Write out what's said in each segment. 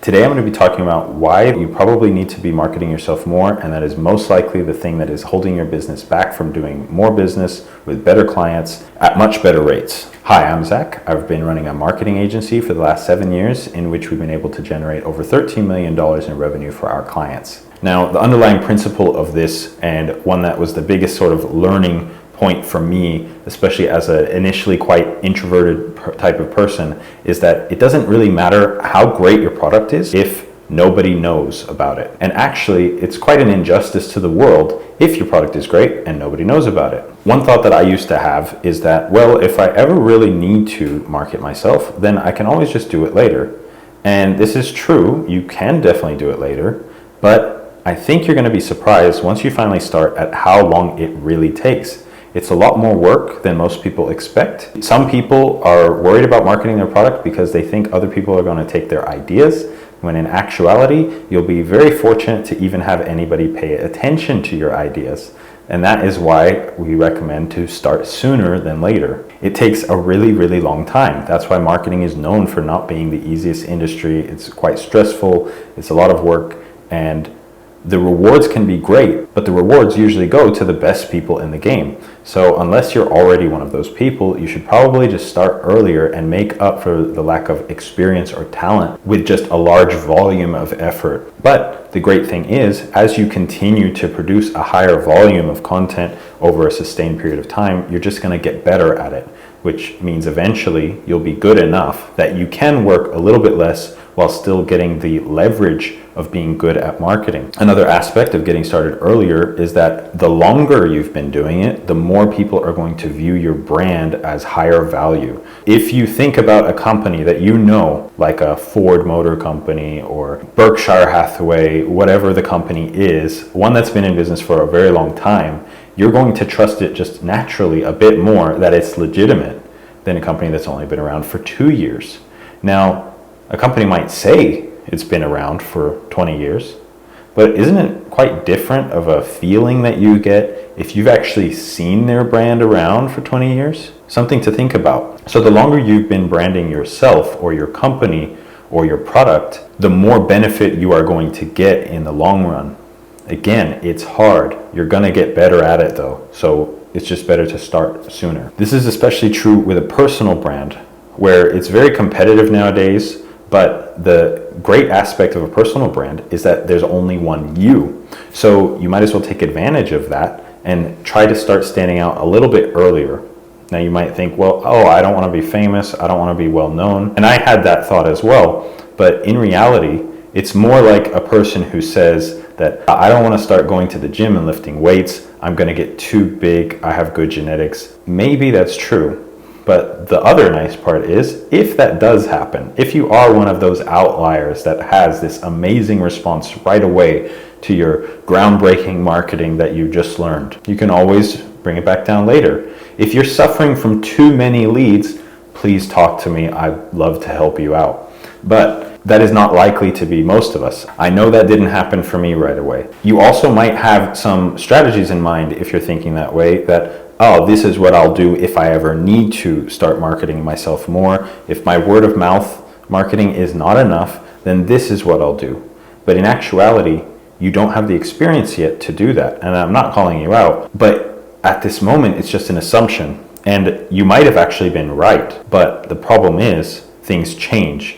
Today I'm going to be talking about why you probably need to be marketing yourself more, and that is most likely the thing that is holding your business back from doing more business with better clients at much better rates. Hi, I'm Zach. I've been running a marketing agency for the last 7 years in which we've been able to generate over $13 million in revenue for our clients. Now, the underlying principle of this, and one that was the biggest sort of learning point for me, especially as an initially quite introverted type of person, is that it doesn't really matter how great your product is if nobody knows about it. And actually, it's quite an injustice to the world if your product is great and nobody knows about it. One thought that I used to have is that, well, if I ever really need to market myself, then I can always just do it later. And this is true, you can definitely do it later, but I think you're going to be surprised once you finally start at how long it really takes. It's a lot more work than most people expect. Some people are worried about marketing their product because they think other people are going to take their ideas, when in actuality, you'll be very fortunate to even have anybody pay attention to your ideas. And that is why we recommend to start sooner than later. It takes a really, really long time. That's why marketing is known for not being the easiest industry. It's quite stressful, it's a lot of work, and the rewards can be great, but the rewards usually go to the best people in the game. So unless you're already one of those people, you should probably just start earlier and make up for the lack of experience or talent with just a large volume of effort. But the great thing is, as you continue to produce a higher volume of content over a sustained period of time, you're just going to get better at it, which means eventually you'll be good enough that you can work a little bit less while still getting the leverage of being good at marketing. Another aspect of getting started earlier is that the longer you've been doing it, the more people are going to view your brand as higher value. If you think about a company that you know, like a Ford Motor Company or Berkshire Hathaway, whatever the company is, one that's been in business for a very long time, you're going to trust it just naturally a bit more that it's legitimate than a company that's only been around for 2 years. Now, a company might say it's been around for 20 years, but isn't it quite different of a feeling that you get if you've actually seen their brand around for 20 years? Something to think about. So the longer you've been branding yourself or your company or your product, the more benefit you are going to get in the long run. Again, it's hard. You're going to get better at it though, so it's just better to start sooner. This is especially true with a personal brand, where it's very competitive nowadays. But the great aspect of a personal brand is that there's only one you. So you might as well take advantage of that and try to start standing out a little bit earlier. Now you might think, well, I don't want to be famous, I don't want to be well known. And I had that thought as well. But in reality, it's more like a person who says that I don't want to start going to the gym and lifting weights, I'm going to get too big, I have good genetics. Maybe that's true. But the other nice part is, if that does happen, if you are one of those outliers that has this amazing response right away to your groundbreaking marketing that you just learned, you can always bring it back down later. If you're suffering from too many leads, please talk to me. I'd love to help you out. But that is not likely to be most of us. I know that didn't happen for me right away. You also might have some strategies in mind if you're thinking that way, that this is what I'll do if I ever need to start marketing myself more. If my word of mouth marketing is not enough, then this is what I'll do. But in actuality, you don't have the experience yet to do that. And I'm not calling you out, but at this moment, it's just an assumption. And you might have actually been right. But the problem is, things change.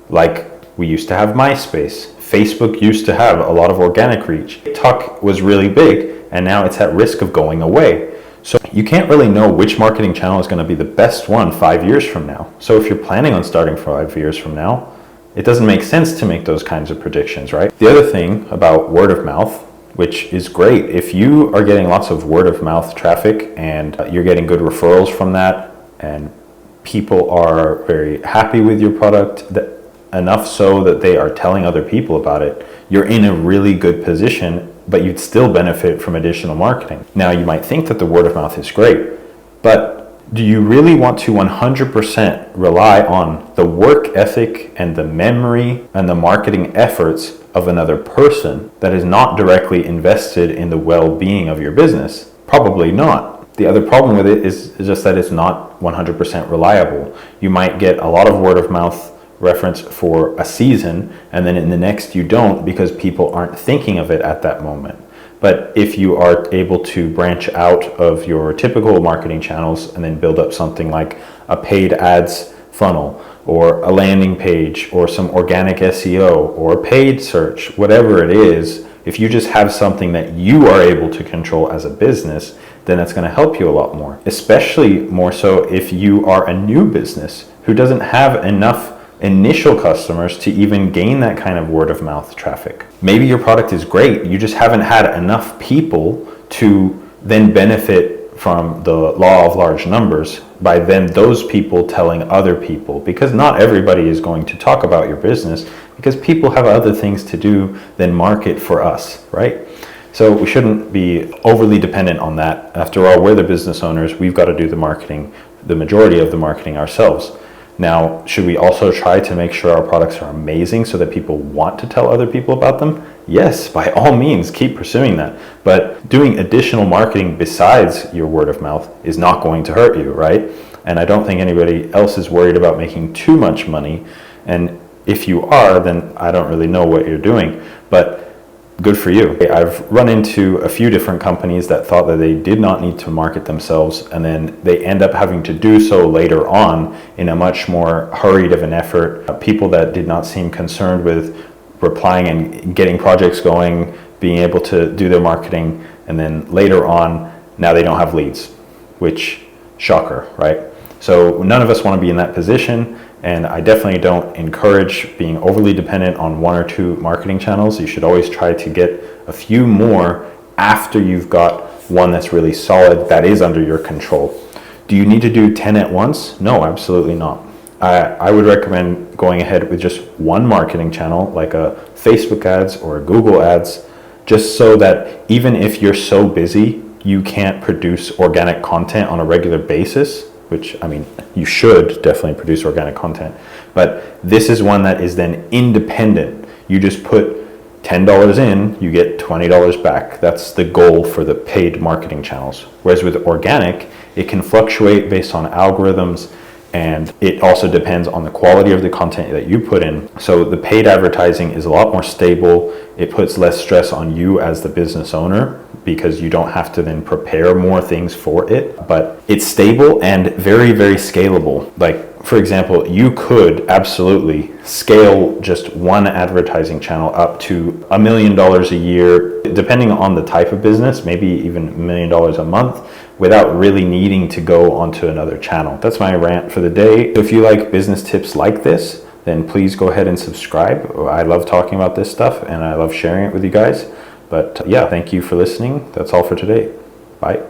Like we used to have MySpace. Facebook used to have a lot of organic reach. TikTok was really big, and now it's at risk of going away. So you can't really know which marketing channel is going to be the best one 5 years from now. So if you're planning on starting 5 years from now, it doesn't make sense to make those kinds of predictions, right? The other thing about word of mouth, which is great, if you are getting lots of word of mouth traffic and you're getting good referrals from that, and people are very happy with your product, enough so that they are telling other people about it, you're in a really good position, but you'd still benefit from additional marketing. Now, you might think that the word of mouth is great, but do you really want to 100% rely on the work ethic and the memory and the marketing efforts of another person that is not directly invested in the well-being of your business? Probably not. The other problem with it is just that it's not 100% reliable. You might get a lot of word of mouth reference for a season, and then in the next you don't because people aren't thinking of it at that moment. But if you are able to branch out of your typical marketing channels and then build up something like a paid ads funnel or a landing page or some organic SEO or paid search, whatever it is, if you just have something that you are able to control as a business, then that's going to help you a lot more, especially more so if you are a new business who doesn't have enough initial customers to even gain that kind of word of mouth traffic. Maybe your product is great, you just haven't had enough people to then benefit from the law of large numbers by then those people telling other people, because not everybody is going to talk about your business because people have other things to do than market for us, right? So we shouldn't be overly dependent on that. After all, we're the business owners, we've got to do the marketing, the majority of the marketing ourselves. Now, should we also try to make sure our products are amazing so that people want to tell other people about them? Yes, by all means, keep pursuing that. But doing additional marketing besides your word of mouth is not going to hurt you, right? And I don't think anybody else is worried about making too much money. And if you are, then I don't really know what you're doing. But good for you. I've run into a few different companies that thought that they did not need to market themselves, and then they end up having to do so later on in a much more hurried of an effort. People that did not seem concerned with replying and getting projects going, being able to do their marketing, and then later on, now they don't have leads, which, shocker, right? So none of us want to be in that position. And I definitely don't encourage being overly dependent on one or two marketing channels. You should always try to get a few more after you've got one that's really solid, that is under your control. Do you need to do 10 at once? No, absolutely not. I would recommend going ahead with just one marketing channel, like a Facebook ads or a Google ads, just so that even if you're so busy, you can't produce organic content on a regular basis, which, I mean, you should definitely produce organic content, but this is one that is then independent. You just put $10 in, you get $20 back. That's the goal for the paid marketing channels. Whereas with organic, it can fluctuate based on algorithms, and it also depends on the quality of the content that you put in. So the paid advertising is a lot more stable. It puts less stress on you as the business owner because you don't have to then prepare more things for it, but it's stable and very, very scalable. Like, for example, you could absolutely scale just one advertising channel up to $1 million a year, depending on the type of business, maybe even $1 million a month, without really needing to go onto another channel. That's my rant for the day. So if you like business tips like this, then please go ahead and subscribe. I love talking about this stuff and I love sharing it with you guys. But yeah, thank you for listening. That's all for today. Bye.